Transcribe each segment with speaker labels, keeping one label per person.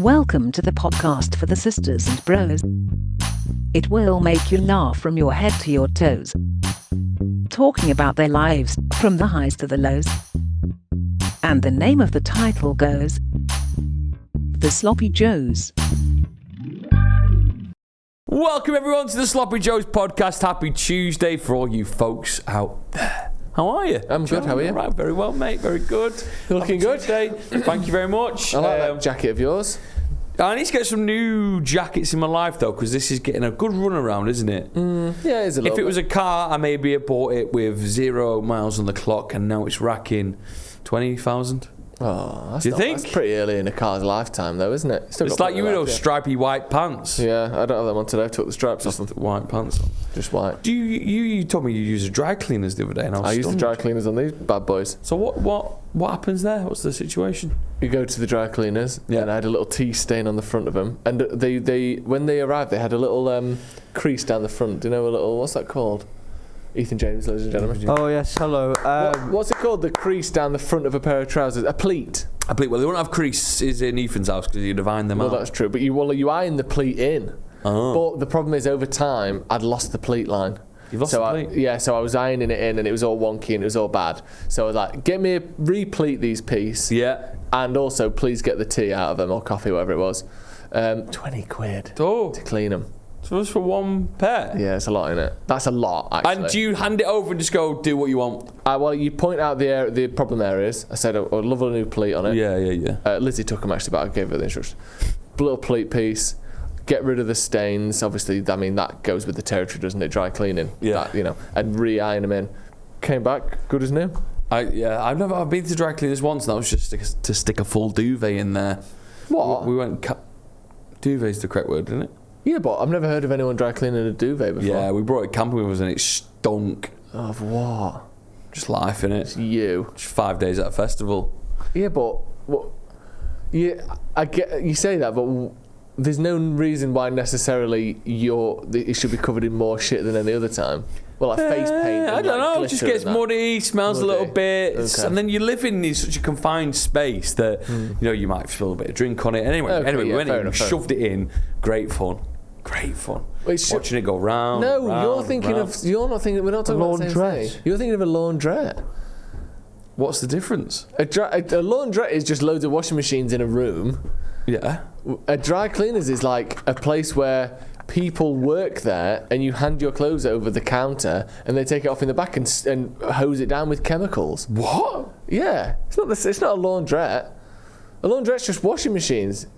Speaker 1: Welcome to the podcast for the sisters and bros. It will make you laugh from your head to your toes. Talking about their lives, from the highs to the lows. And the name of the title goes, The Sloppy Joes.
Speaker 2: Welcome everyone to the Sloppy Joes podcast. Happy Tuesday for all you folks out there. How are you?
Speaker 3: I'm good, how are you?
Speaker 2: Right, very well, mate, very good.
Speaker 3: You're looking good.
Speaker 2: Thank you very much.
Speaker 3: I like that jacket of yours.
Speaker 2: I need to get some new jackets in my life though, because this is getting a good run around, isn't it?
Speaker 3: Yeah, it's a little
Speaker 2: If it was a car, I maybe have bought it with 0 miles on the clock, and now it's racking 20,000.
Speaker 3: Oh, that's
Speaker 2: Do you think?
Speaker 3: That's pretty early in a car's lifetime, though, isn't it?
Speaker 2: It's like you with those stripy white pants.
Speaker 3: Yeah, I don't have them on today. I took the stripes off them.
Speaker 2: White pants on.
Speaker 3: Just white.
Speaker 2: Do you told me you use a dry cleaners the other day, and I
Speaker 3: use the dry cleaners on these bad boys.
Speaker 2: So what happens there? What's the situation?
Speaker 3: You go to the dry cleaners,
Speaker 2: Yeah.
Speaker 3: and I had a little tea stain on the front of them. And they when they arrived, they had a little crease down the front. Do you know a little, what's that called? Ethan James, ladies and gentlemen.
Speaker 4: Oh yes, hello.
Speaker 3: What's it called? The crease down the front of a pair of trousers. A pleat.
Speaker 2: A pleat. Well, they won't have creases in Ethan's house because you'd have ironed them out.
Speaker 3: Well, that's true. But you iron the pleat in.
Speaker 2: Oh.
Speaker 3: But the problem is, over time, I'd lost the pleat line.
Speaker 2: You've lost the pleat?
Speaker 3: So I was ironing it in, and it was all wonky, and it was all bad. So I was like, get me a repleat these piece.
Speaker 2: Yeah.
Speaker 3: And also, please get the tea out of them, or coffee, whatever it was. 20 quid to clean them.
Speaker 2: So it's for one pair?
Speaker 3: Yeah, it's a lot, isn't it? That's a lot, actually.
Speaker 2: And do you hand it over and just go, do what you want?
Speaker 3: Well, you point out the problem areas. I said, I'd love a new pleat on it.
Speaker 2: Yeah.
Speaker 3: Lizzie took them, actually, but I gave her the instructions. Little pleat piece. Get rid of the stains. Obviously, I mean, that goes with the territory, doesn't it? Dry cleaning.
Speaker 2: Yeah.
Speaker 3: That, and re-iron them in. Came back, good as new.
Speaker 2: I've been to dry cleaners once, and that was just to stick a full duvet in there.
Speaker 3: What?
Speaker 2: We went, duvet's the correct word, isn't it?
Speaker 3: Yeah, but I've never heard of anyone dry cleaning a duvet before.
Speaker 2: Yeah, we brought it camping with us, and it stunk.
Speaker 3: Of what?
Speaker 2: Just life, innit?
Speaker 3: It's you.
Speaker 2: Just 5 days at a festival.
Speaker 3: Yeah, but I get you say that, but there's no reason why necessarily it should be covered in more shit than any other time. Well, like face paint.
Speaker 2: I don't know. It just gets muddy, smells a little bit, and then you live in such a confined space that you might spill a bit of drink on it. Anyway, we went in, shoved it in. Great fun. Watching it go round.
Speaker 3: No,
Speaker 2: round,
Speaker 3: you're thinking
Speaker 2: round.
Speaker 3: of. You're not thinking. We're not talking about the same thing. You're thinking of a laundrette.
Speaker 2: What's the difference?
Speaker 3: A laundrette is just loads of washing machines in a room.
Speaker 2: Yeah.
Speaker 3: A dry cleaners is like a place where people work there, and you hand your clothes over the counter, and they take it off in the back and hose it down with chemicals.
Speaker 2: What?
Speaker 3: Yeah, it's not a laundrette. A laundrette's just washing machines.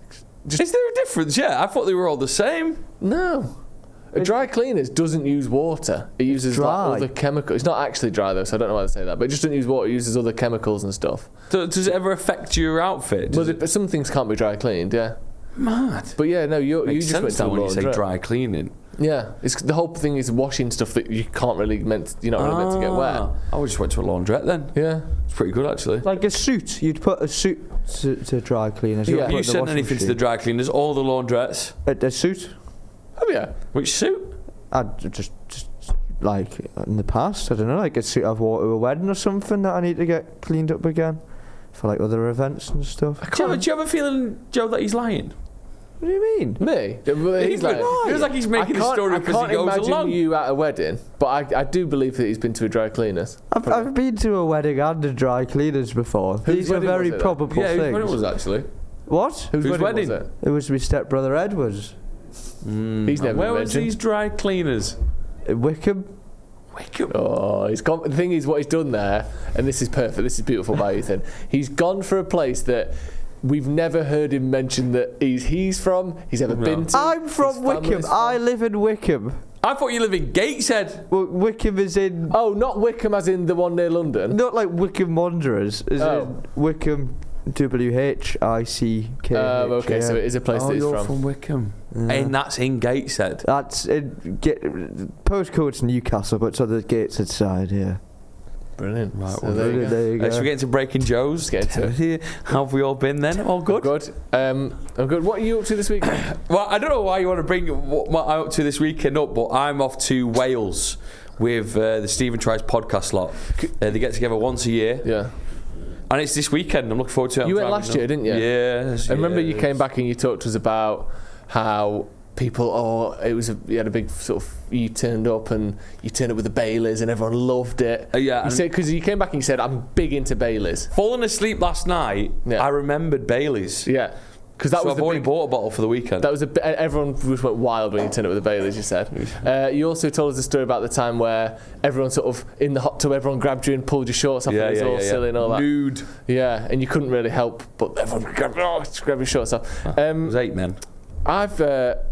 Speaker 2: Is there a difference? Yeah, I thought they were all the same.
Speaker 3: No. A dry cleaners doesn't use water. It uses other chemicals. It's not actually dry though, so I don't know why they say that. But it just doesn't use water. It uses other chemicals and stuff.
Speaker 2: Does it ever affect your outfit?
Speaker 3: But some things can't be dry cleaned. Yeah.
Speaker 2: Mad.
Speaker 3: But yeah, no, you
Speaker 2: Makes
Speaker 3: just went
Speaker 2: sense
Speaker 3: to
Speaker 2: when you say
Speaker 3: laundrette.
Speaker 2: dry cleaning.
Speaker 3: Yeah, the whole thing is washing stuff that you can't really you're not really meant to get wet.
Speaker 2: I just went to a laundrette then.
Speaker 3: Yeah.
Speaker 2: It's pretty good actually.
Speaker 4: Like a suit, you'd put a suit to dry cleaners.
Speaker 3: Yeah.
Speaker 2: Have you sent anything to the dry cleaners? All the laundrettes?
Speaker 4: A suit?
Speaker 3: Oh yeah.
Speaker 2: Which suit?
Speaker 4: I'd just like in the past, I don't know, like a suit I've wore to a wedding or something that I need to get cleaned up again for like other events and stuff.
Speaker 2: Do you have a feeling, Joe, that he's lying?
Speaker 4: What do you mean?
Speaker 3: Me? He's like,
Speaker 2: it feels like he's making a story up as he goes along.
Speaker 3: I can't imagine you at a wedding, but I do believe that he's been to a dry cleaners.
Speaker 4: I've been to a wedding and a dry cleaners before. These are very probable things.
Speaker 2: Yeah, whose wedding was it actually?
Speaker 4: What?
Speaker 3: Whose wedding was it?
Speaker 4: It was my stepbrother Edward's.
Speaker 3: He's never
Speaker 2: Where was
Speaker 3: mentioned.
Speaker 2: these dry cleaners?
Speaker 4: In Wickham.
Speaker 3: Oh, he's gone. The thing is, what he's done there, and this is perfect. This is beautiful by Ethan. He's gone for a place that we've never heard him mention that he's from. He's ever been to.
Speaker 4: I'm from Wickham. I live in Wickham.
Speaker 2: I thought you live in Gateshead.
Speaker 4: Well, Wickham is in.
Speaker 3: Oh, not Wickham as in the one near London.
Speaker 4: Not like Wickham Wanderers. Is in Wickham. WHICK.
Speaker 3: Okay, so it is a place that he's
Speaker 2: you're from Wickham. Yeah. And that's in Gateshead.
Speaker 4: That's in postcode's Newcastle, but it's on the Gateshead side, yeah.
Speaker 3: Brilliant.
Speaker 2: Right,
Speaker 3: so there you go.
Speaker 2: Should we get into Breaking Joe's?
Speaker 3: Get to it.
Speaker 2: How have we all been then? All good?
Speaker 3: I'm good. What are you up to this week?
Speaker 2: Well, I don't know why you want to bring what I'm up to this weekend up, but I'm off to Wales with the Stephen Tries podcast lot. They get together once a year.
Speaker 3: Yeah.
Speaker 2: And it's this weekend. I'm looking forward to it.
Speaker 3: You went last year, didn't you?
Speaker 2: Yeah.
Speaker 3: I remember you came back and you talked to us about how people, you had a big sort of, you turned up and you turned up with the Baileys and everyone loved it.
Speaker 2: Yeah.
Speaker 3: You said, because you came back and you said, I'm big into Baileys.
Speaker 2: Falling asleep last night, I remembered Baileys.
Speaker 3: Yeah. Because that was
Speaker 2: I've already bought a bottle for the weekend.
Speaker 3: That was everyone just went wild when you turned up with the Baileys, you said. You also told us a story about the time where everyone sort of, in the hot tub, everyone grabbed you and pulled your shorts off and it was all silly and all that.
Speaker 2: Nude.
Speaker 3: Yeah, and you couldn't really help, but everyone grabbed your shorts off.
Speaker 2: It was 8 men.
Speaker 3: I've had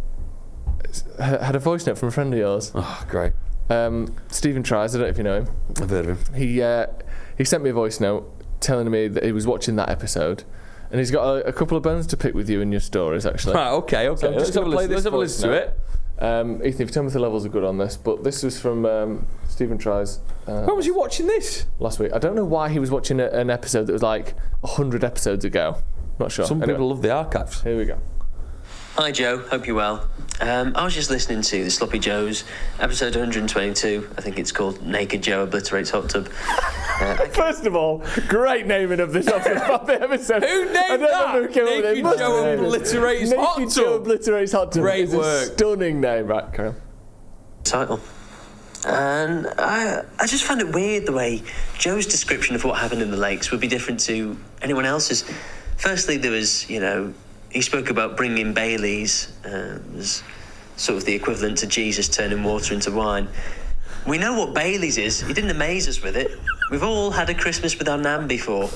Speaker 3: a voice note from a friend of yours.
Speaker 2: Oh, great.
Speaker 3: Stephen Tries, I don't know if you know him.
Speaker 2: I've heard of him.
Speaker 3: He sent me a voice note telling me that he was watching that episode. And he's got a couple of bones to pick with you in your stories, actually.
Speaker 2: Right, okay.
Speaker 3: So
Speaker 2: let's have a listen to it.
Speaker 3: Ethan, if you tell me if the levels are good on this, but this was from Stephen Tries.
Speaker 2: When was you watching this?
Speaker 3: Last week. I don't know why he was watching an episode that was like 100 episodes ago. Not sure.
Speaker 2: Some people love the archives.
Speaker 3: Here we go.
Speaker 5: Hi Joe, hope you're well. I was just listening to the Sloppy Joes, episode 122. I think it's called Naked Joe Obliterates Hot Tub.
Speaker 3: First of all, great naming of this episode.
Speaker 2: Who named that? Naked Joe Obliterates Hot Tub.
Speaker 3: Naked Joe Obliterates Hot Tub.
Speaker 2: Great work.
Speaker 3: A stunning name. Right, carry on.
Speaker 5: Title. And I just found it weird the way Joe's description of what happened in the lakes would be different to anyone else's. Firstly, there was, he spoke about bringing Baileys as sort of the equivalent to Jesus turning water into wine. We know what Baileys is. He didn't amaze us with it. We've all had a Christmas with our nan before.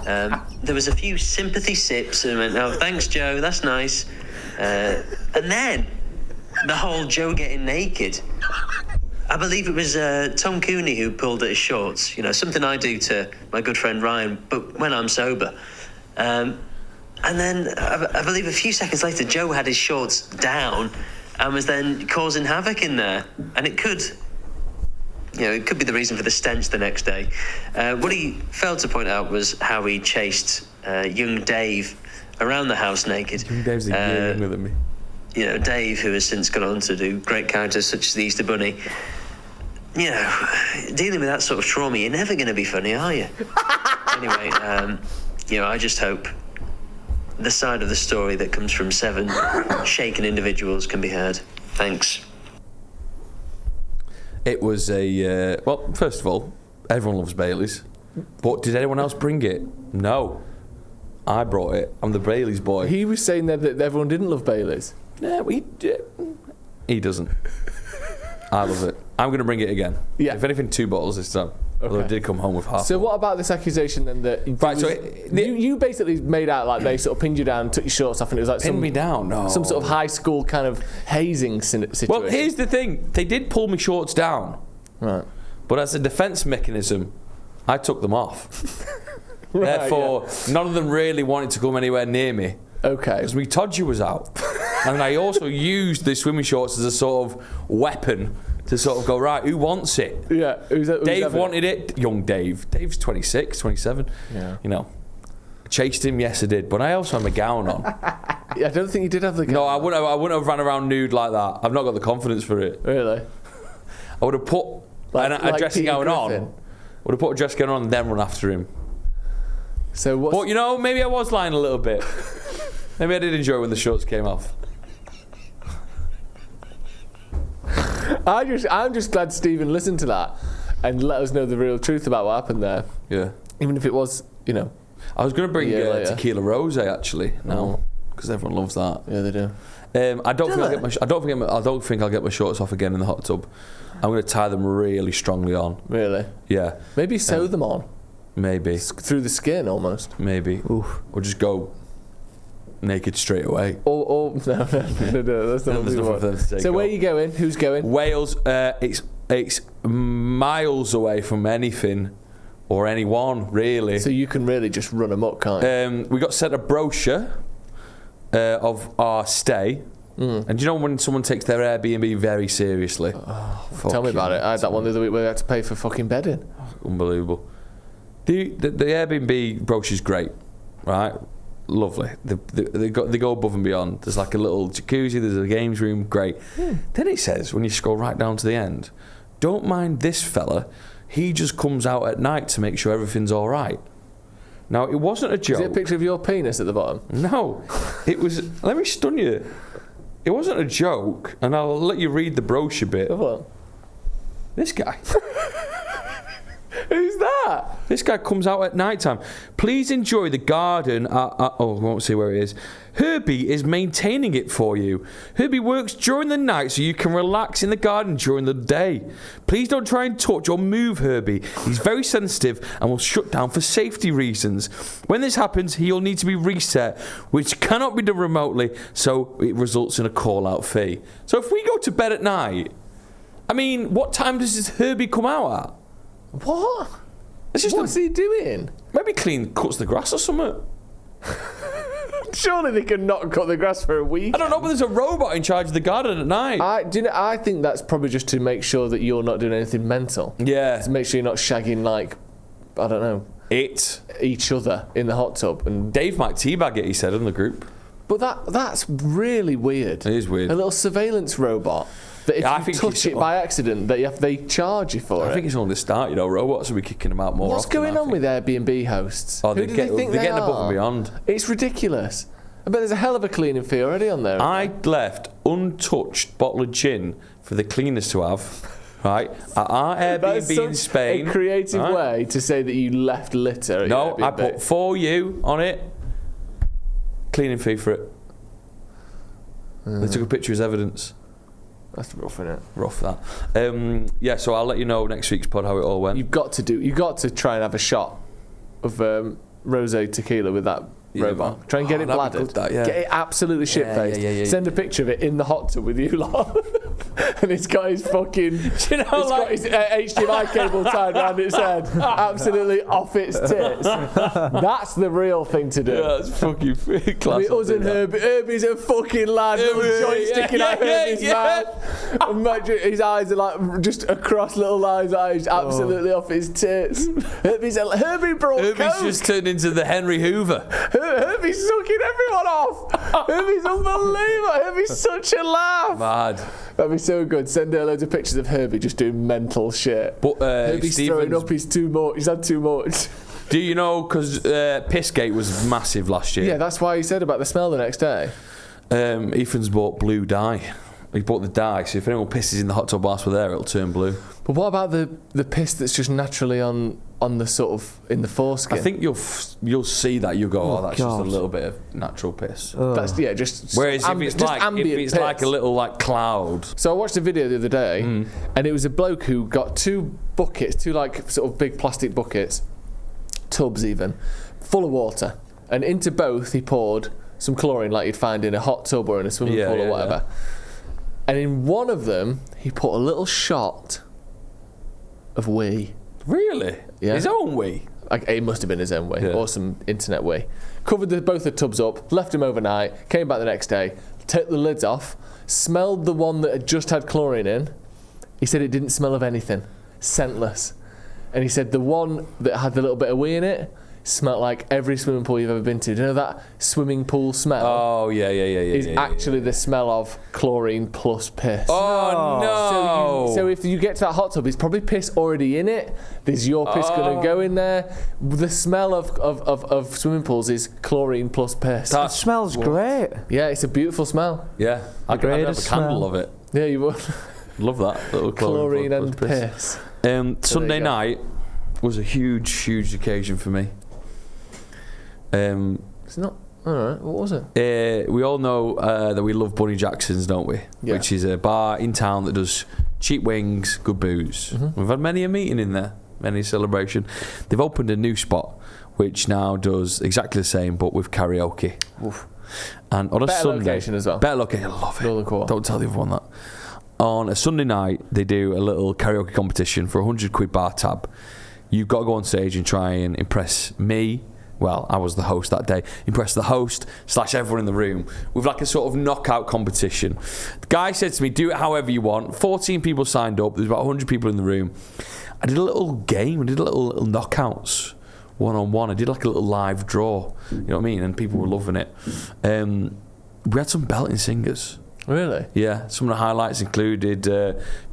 Speaker 5: There was a few sympathy sips and went, oh, thanks, Joe, that's nice. And then the whole Joe getting naked. I believe it was Tom Cooney who pulled at his shorts. Something I do to my good friend Ryan, but when I'm sober. And then I believe a few seconds later, Joe had his shorts down and was then causing havoc in there. And it could be the reason for the stench the next day. What he failed to point out was how he chased young Dave around the house naked.
Speaker 2: Young Dave's a year younger than me.
Speaker 5: Dave, who has since gone on to do great characters such as the Easter Bunny. Dealing with that sort of trauma, you're never going to be funny, are you? Anyway, I just hope the side of the story that comes from 7 shaken individuals can be heard. Thanks.
Speaker 2: It was well, first of all, everyone loves Baileys. But did anyone else bring it? No. I brought it. I'm the Baileys boy.
Speaker 3: He was saying that everyone didn't love Baileys.
Speaker 2: No, he doesn't. I love it. I'm going to bring it again. Yeah. If anything, 2 bottles this time. Okay. Although I did come home with half.
Speaker 3: So what about this accusation then that you basically made out like they sort of pinned you down, took your shorts off, and it was like
Speaker 2: pinned me down? No.
Speaker 3: Some sort of high school kind of hazing situation.
Speaker 2: Well, here's the thing: they did pull my shorts down,
Speaker 3: right?
Speaker 2: But as a defence mechanism, I took them off. Right, therefore, none of them really wanted to come anywhere near me.
Speaker 3: Okay.
Speaker 2: Because my todger was out, and I also used the swimming shorts as a sort of weapon. To sort of go, right, who wants it?
Speaker 3: Yeah.
Speaker 2: Dave wanted it. Young Dave. Dave's 26, 27.
Speaker 3: Yeah.
Speaker 2: Chased him, yes I did. But I also had my gown on.
Speaker 3: Yeah, I don't think you did have the gown.
Speaker 2: No, I wouldn't have ran around nude like that. I've not got the confidence for it.
Speaker 3: Really?
Speaker 2: I would have put a dressing gown on. Would have put a dress gown on and then run after him.
Speaker 3: So what?
Speaker 2: But, maybe I was lying a little bit. Maybe I did enjoy it when the shorts came off.
Speaker 3: I'm just glad Stephen listened to that and let us know the real truth about what happened there.
Speaker 2: Yeah.
Speaker 3: Even if it was,
Speaker 2: I was going to bring tequila rosé actually. No, because everyone loves that.
Speaker 3: Yeah, they do.
Speaker 2: I don't think I'll get my shorts off again in the hot tub. I'm going to tie them really strongly on.
Speaker 3: Really?
Speaker 2: Yeah.
Speaker 3: Maybe sew them on.
Speaker 2: Maybe.
Speaker 3: Through the skin almost.
Speaker 2: Maybe.
Speaker 3: Oof.
Speaker 2: Or just go naked straight away.
Speaker 3: No, that's not what you want. So where are you going? Who's going?
Speaker 2: Wales. It's miles away from anything or anyone really.
Speaker 3: So you can really just run amok, can't you?
Speaker 2: We got sent a brochure of our stay. And do you know when someone takes their Airbnb very seriously?
Speaker 3: Tell me about it. I had that one the other week where I had to pay for fucking bedding.
Speaker 2: Unbelievable. The Airbnb brochure's great, right? Lovely. They go above and beyond. There's like a little jacuzzi, there's a games room, great. Then it says, when you scroll right down to the end, don't mind this fella, he just comes out at night to make sure everything's all right. Now, it wasn't a joke.
Speaker 3: Is it a picture of your penis at the bottom?
Speaker 2: No. It was... Let me stun you. It wasn't a joke, and I'll let you read the brochure bit.
Speaker 3: What?
Speaker 2: This guy.
Speaker 3: Who's that?
Speaker 2: This guy comes out at night time. Please enjoy the garden. I won't see where it is. Herbie is maintaining it for you. Herbie works during the night so you can relax in the garden during the day. Please don't try and touch or move Herbie. He's very sensitive and will shut down for safety reasons. When this happens, he'll need to be reset, which cannot be done remotely, so it results in a call-out fee. So if we go to bed at night, I mean, what time does this Herbie come out at?
Speaker 3: What? What's he doing?
Speaker 2: Maybe cuts the grass or something.
Speaker 3: Surely they can not cut the grass for a week.
Speaker 2: I don't know, but there's a robot in charge of the garden at night.
Speaker 3: I think that's probably just to make sure that you're not doing anything mental.
Speaker 2: Yeah.
Speaker 3: To make sure you're not shagging, like, I don't know, each other in the hot tub. And
Speaker 2: Dave might teabag it, he said, in the group.
Speaker 3: But that's really weird.
Speaker 2: It is weird.
Speaker 3: A little surveillance robot that if you touch it by accident, they charge you for it.
Speaker 2: I think it's only the start, robots will be kicking them out more
Speaker 3: What's
Speaker 2: often.
Speaker 3: going on with Airbnb hosts?
Speaker 2: Oh,
Speaker 3: Who do they think
Speaker 2: they're
Speaker 3: they
Speaker 2: getting
Speaker 3: are?
Speaker 2: above and beyond.
Speaker 3: It's ridiculous. I bet there's a hell of a cleaning fee already on there.
Speaker 2: I left untouched bottle of gin for the cleaners to have, right, at our Airbnb in Spain.
Speaker 3: A creative way to say that you left litter at your Airbnb.
Speaker 2: I put for you on it. Cleaning fee for it. They took a picture as evidence.
Speaker 3: That's rough, isn't it?
Speaker 2: Rough, that. Yeah, so I'll let you know next week's pod how it all went.
Speaker 3: You've got to try and have a shot of rosé tequila with that robot. Try and get it bladdered. Get it absolutely shit-faced.
Speaker 2: Yeah.
Speaker 3: Send a picture of it in the hot tub with you lot. And it's got his fucking... got his HDMI cable tied around its head. Absolutely off its tits. That's the real thing to do.
Speaker 2: Yeah, that's fucking class.
Speaker 3: I mean, us and Herbie's a fucking lad. Little joint sticking out Herbie's mouth. Imagine his eyes are like just across little lines. Eyes absolutely off his tits. Herbie brought
Speaker 2: Herbie's
Speaker 3: coke.
Speaker 2: just turned into the Henry Hoover.
Speaker 3: Herbie's sucking everyone off. Herbie's unbelievable. Herbie's such a laugh.
Speaker 2: Mad.
Speaker 3: That'd be so good. Send her loads of pictures of Herbie just doing mental shit.
Speaker 2: But
Speaker 3: Herbie's throwing up. He's too much. He's had too much.
Speaker 2: Do you know? Because Pissgate was massive last year.
Speaker 3: Yeah, that's why he said about the smell the next day.
Speaker 2: Ethan's bought blue dye. He bought the dye, so if anyone pisses in the hot tub whilst we're there, it'll turn blue.
Speaker 3: But what about the piss that's just naturally on the sort of in the foreskin?
Speaker 2: I think you'll see that. You'll go, that's just a little bit of natural piss.
Speaker 3: That's just.
Speaker 2: Whereas if it's like a little like cloud.
Speaker 3: So I watched a video the other day, and it was a bloke who got two like sort of big plastic buckets, tubs even, full of water, and into both he poured some chlorine like you'd find in a hot tub or in a swimming pool or whatever. Yeah. And in one of them, he put a little shot of wee.
Speaker 2: Really?
Speaker 3: Yeah.
Speaker 2: His own wee?
Speaker 3: It must have been his own wee, or some internet wee. Covered both the tubs up, left him overnight, came back the next day, took the lids off, smelled the one that had just had chlorine in. He said it didn't smell of anything. Scentless. And he said the one that had the little bit of wee in it smelled like every swimming pool you've ever been to. Do you know that swimming pool smell?
Speaker 2: Oh, yeah.
Speaker 3: Is actually the smell of chlorine plus piss.
Speaker 2: Oh, no.
Speaker 3: So if you get to that hot tub, it's probably piss already in it. There's your piss going to go in there. The smell of swimming pools is chlorine plus piss.
Speaker 4: That smells great.
Speaker 3: Yeah, it's a beautiful smell.
Speaker 2: Yeah. I'd have a candle of it.
Speaker 3: Yeah, you would.
Speaker 2: Love that. Little
Speaker 3: chlorine and piss.
Speaker 2: Sunday night was a huge occasion for me.
Speaker 3: It's not. All right. What was it?
Speaker 2: We all know that we love Bunny Jackson's, don't we?
Speaker 3: Yeah.
Speaker 2: Which is a bar in town that does cheap wings, good booze. We've had many a meeting in there, many a celebration. They've opened a new spot which now does exactly the same but with karaoke.
Speaker 3: Oof.
Speaker 2: And on a
Speaker 3: better
Speaker 2: Sunday,
Speaker 3: location as well.
Speaker 2: Better location. I love it.
Speaker 3: Northern Quarter.
Speaker 2: Don't tell the other one that. On a Sunday night, they do a little karaoke competition for £100 bar tab. You've got to go on stage and try and impress me. Well, I was the host that day. Impress the host / everyone in the room with like a sort of knockout competition. The guy said to me, do it however you want. 14 people signed up. There's about 100 people in the room. I did a little game. I did little knockouts, one-on-one. I did like a little live draw. You know what I mean? And people were loving it. We had some belting singers.
Speaker 3: Really?
Speaker 2: Yeah. Some of the highlights included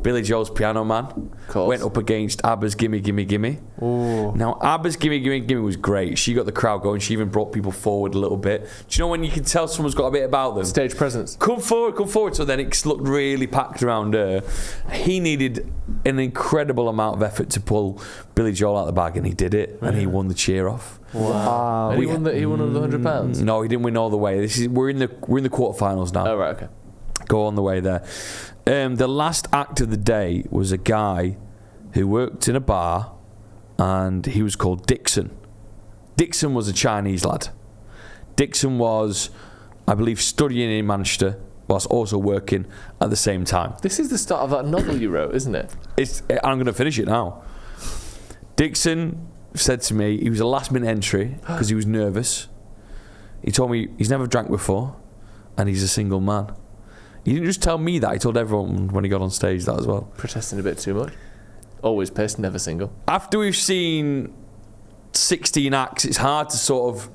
Speaker 2: Billy Joel's Piano Man went up against ABBA's Gimme Gimme Gimme.
Speaker 3: Ooh.
Speaker 2: Now, ABBA's Gimme Gimme Gimme was great. She got the crowd going. She even brought people forward a little bit. Do you know when you can tell someone's got a bit about them?
Speaker 3: Stage presence.
Speaker 2: Come forward. So then it looked really packed around her. He needed an incredible amount of effort to pull Billy Joel out of the bag, and he did it, and he won the cheer off.
Speaker 3: Wow. And he won under £100?
Speaker 2: No, he didn't win all the way. We're in the quarterfinals now.
Speaker 3: Oh, right, okay.
Speaker 2: Go on the way there. The last act of the day was a guy who worked in a bar, and he was called Dixon. Dixon was a Chinese lad. Dixon was, I believe, studying in Manchester whilst also working at the same time.
Speaker 3: This is the start of that novel you wrote, isn't it?
Speaker 2: I'm going to finish it now. Dixon said to me, he was a last-minute entry because he was nervous. He told me he's never drank before, and he's a single man. He didn't just tell me that, he told everyone when he got on stage that as well.
Speaker 3: Protesting a bit too much. Always pissed, never single.
Speaker 2: After we've seen 16 acts, it's hard to sort of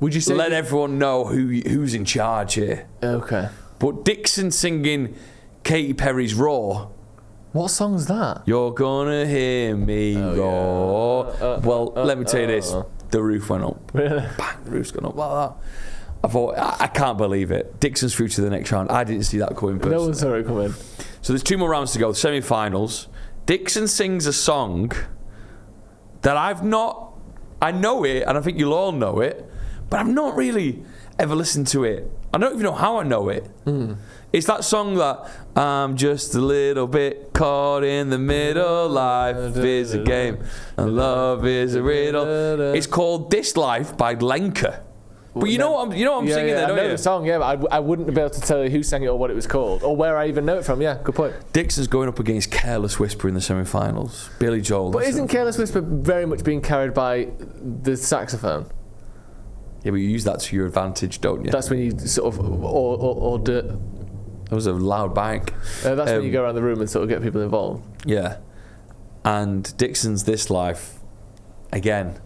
Speaker 3: Would you say
Speaker 2: let everyone know who's in charge here.
Speaker 3: Okay.
Speaker 2: But Dixon singing Katy Perry's Raw.
Speaker 3: What song's that?
Speaker 2: You're gonna hear me roar. Let me tell you this. The roof went up.
Speaker 3: Really?
Speaker 2: Bang, the roof's gone up like that. I thought, I can't believe it. Dixon's through to the next round. I didn't see that coming personally.
Speaker 3: No one saw it coming.
Speaker 2: So there's 2 more rounds to go, the semi-finals. Dixon sings a song that I know it, and I think you'll all know it, but I've not really ever listened to it. I don't even know how I know it. It's that song that I'm just a little bit caught in the middle. Life is a game and love is a riddle. It's called This Life by Lenka. But you know what I'm singing there, don't
Speaker 3: I know
Speaker 2: you?
Speaker 3: the song, yeah, but I wouldn't be able to tell you who sang it or what it was called or where I even know it from. Yeah, good point.
Speaker 2: Dixon's going up against Careless Whisper in the semi-finals. Billy Joel.
Speaker 3: But isn't Careless Whisper very much being carried by the saxophone?
Speaker 2: Yeah, but you use that to your advantage, don't you?
Speaker 3: That's when you sort of order.
Speaker 2: That was a loud bang.
Speaker 3: That's when you go around the room and sort of get people involved.
Speaker 2: Yeah. And Dixon's This Life, again,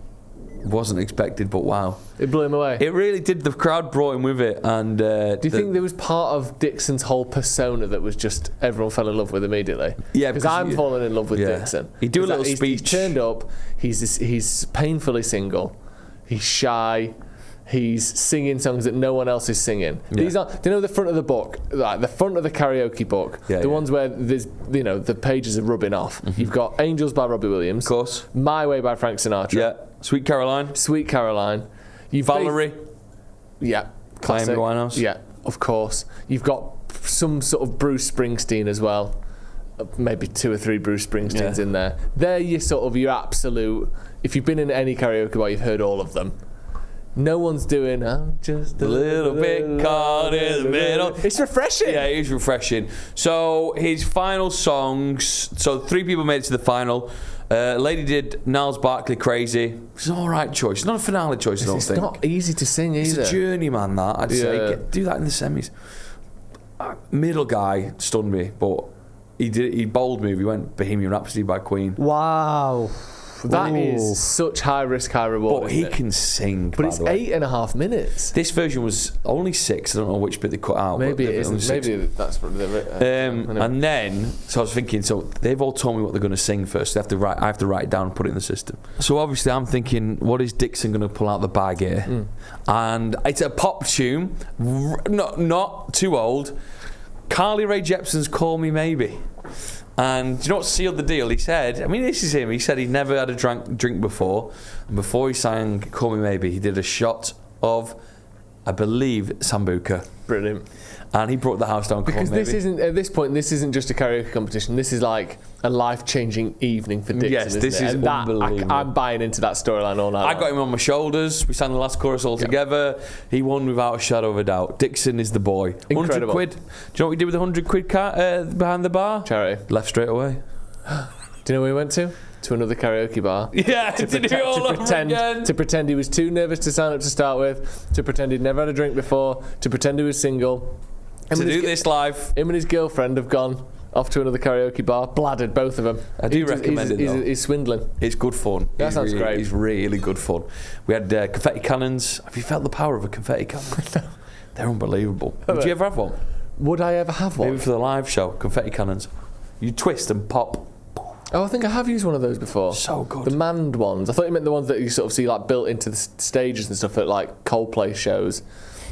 Speaker 2: wasn't expected, but wow.
Speaker 3: It blew him away.
Speaker 2: It really did. The crowd brought him with it. And
Speaker 3: do you think there was part of Dixon's whole persona that was just everyone fell in love with immediately?
Speaker 2: Yeah,
Speaker 3: because I'm falling in love with Dixon.
Speaker 2: He'd do a little speech.
Speaker 3: He's turned up. He's painfully single. He's shy. He's singing songs that no one else is singing. Yeah. These are, do you know the front of the book, like the front of the karaoke book, ones where there's, the pages are rubbing off. You've got Angels by Robbie Williams,
Speaker 2: of course,
Speaker 3: My Way by Frank Sinatra,
Speaker 2: yeah, Sweet Caroline,
Speaker 3: You've
Speaker 2: Valerie,
Speaker 3: classic.
Speaker 2: Amy Winehouse,
Speaker 3: yeah, of course. You've got some sort of Bruce Springsteen as well, maybe 2 or 3 Bruce Springsteens in there. They're your absolute. If you've been in any karaoke bar, you've heard all of them. No one's doing, I'm just a little bit caught in the middle. It's refreshing.
Speaker 2: Yeah, it is refreshing. So his final songs, so 3 people made it to the final. Lady did Niles Barkley Crazy. It's an alright choice. It's not a finale choice, I don't think.
Speaker 3: It's not easy to sing either.
Speaker 2: It's a journey, man, that. I'd say. Do that in the semis. Middle guy stunned me, but he bowled me. We went Bohemian Rhapsody by Queen.
Speaker 4: Wow.
Speaker 3: That is such high risk, high reward.
Speaker 2: But he can sing.
Speaker 3: But it's 8.5 minutes.
Speaker 2: This version was only 6. I don't know which bit they cut out.
Speaker 3: Maybe it isn't. Maybe that's what they're.
Speaker 2: And then, so I was thinking, so they've all told me what they're going to sing first. I have to write it down and put it in the system. So obviously, I'm thinking, what is Dixon going to pull out the bag here? And it's a pop tune, not too old. Carly Rae Jepsen's "Call Me Maybe." And do you know what sealed the deal? He said, this is him. He said he'd never had a drink before. And before he sang Call Me Maybe, he did a shot of, I believe, Sambuca.
Speaker 3: Brilliant.
Speaker 2: And he brought the house down.
Speaker 3: Because this isn't, at this point, this isn't just a karaoke competition. This is like a life-changing evening for Dixon.
Speaker 2: Yes, this is unbelievable.
Speaker 3: I'm buying into that storyline all night.
Speaker 2: I got him on my shoulders. We sang the last chorus all together. He won without a shadow of a doubt. Dixon is the boy.
Speaker 3: Incredible.
Speaker 2: 100 quid. Do you know what we did with the 100 quid behind the bar?
Speaker 3: Charity.
Speaker 2: Left straight away.
Speaker 3: Do you know where we went to? To another karaoke bar.
Speaker 2: Yeah, to do it all over again.
Speaker 3: To pretend he was too nervous to sign up to start with. To pretend he'd never had a drink before. To pretend he was single.
Speaker 2: To do this live.
Speaker 3: Him and his girlfriend have gone off to another karaoke bar, bladdered both of them.
Speaker 2: I do recommend it though.
Speaker 3: He's swindling.
Speaker 2: It's good fun.
Speaker 3: That sounds great.
Speaker 2: It's really good fun. We had confetti cannons. Have you felt the power of a confetti cannon? They're unbelievable. Would you ever have one?
Speaker 3: Would I ever have one?
Speaker 2: Maybe for the live show, confetti cannons. You twist and pop.
Speaker 3: Oh, I think I have used one of those before.
Speaker 2: So good.
Speaker 3: The manned ones. I thought you meant the ones that you sort of see like built into the stages and stuff at like Coldplay shows.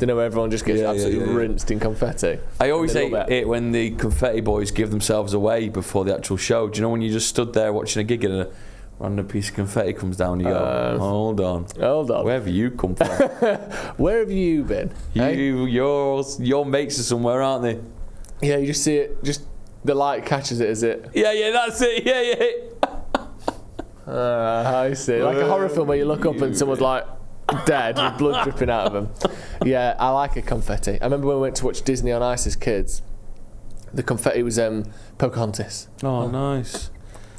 Speaker 3: You know, where everyone just gets absolutely rinsed in confetti.
Speaker 2: I always hate it when the confetti boys give themselves away before the actual show. Do you know when you just stood there watching a gig and a random piece of confetti comes down and you go, hold on. Where have you come from?
Speaker 3: Where have you been?
Speaker 2: Your mates are somewhere, aren't they?
Speaker 3: Yeah, you just see it, just the light catches it, is it?
Speaker 2: Yeah, that's it. Yeah.
Speaker 3: I see. Like a horror film where you look up and someone's like dead with blood dripping out of them. Yeah, I like a confetti. I remember when we went to watch Disney on Ice as kids, the confetti was Pocahontas.
Speaker 2: Oh, nice.